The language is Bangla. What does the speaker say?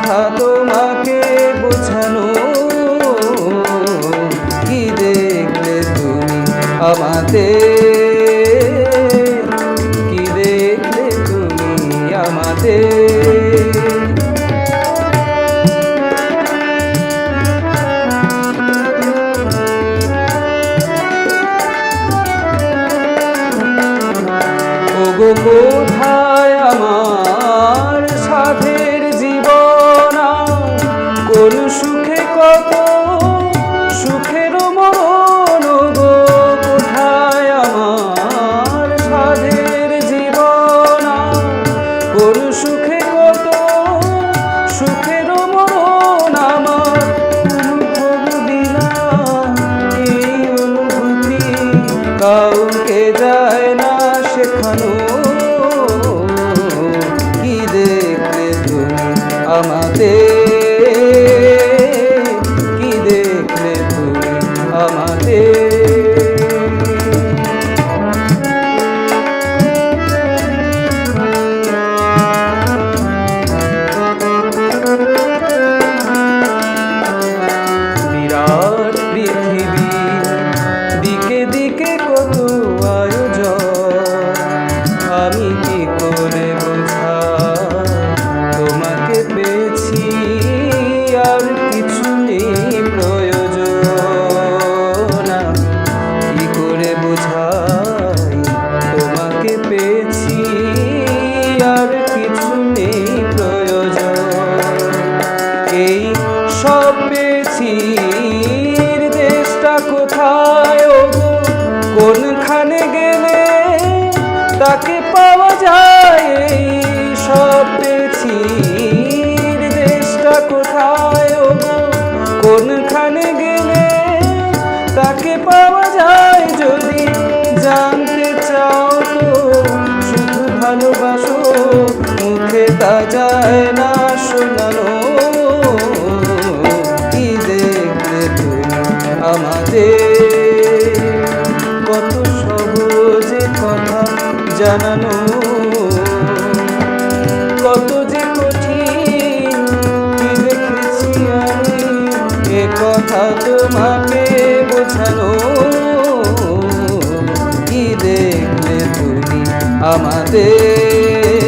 কথা তোমাকে বোঝানো। কি দেখলে তুমি আমাদের, কি দেখলে তুমি আমাদের। ওগো কোথায় আমার সাধের জীবন, কোন সুখে কত সুখের মরণ। ওগো কোথায় আমার সাধের জীবন, কোন সুখে কত সুখের মরণ। আমার অনুভব বিনা এই অনুভূতি কাউকে যায় না শেখানো। কি দেখলে তুমি আমাদের, কি দেখলে তুমি আমাদের। বিরাট পৃথিবী, দিকে দিকে কত আয়োজন, আমি কি করে বোঝাই তোমাকে পেয়েছি আর কিছু নেই প্রয়োজন। কি করে বোঝাই তোমাকে পেয়েছি আর কিছু নেই প্রয়োজন। এই সব পেয়েছি দেশটা কোথায়, ওগো কোনখানে গেলে তাকে পাওয়া যায়। এই সব পেয়েছি দেশটা কোথায়, ওগো কোনখানে গেলে তাকে পাওয়া যায়। যদি জানতে চাও তো শুধু ভালোবাসো, মুখে তা যায় না শোনানো। কি দেখলে তুমি আমাদের, কত সহজে কথা জানানো, কত যে কঠিন কি দেখেছি আমি এ কথা তোমাকে বোঝানো। কি দেখলে তুমি আমাদের।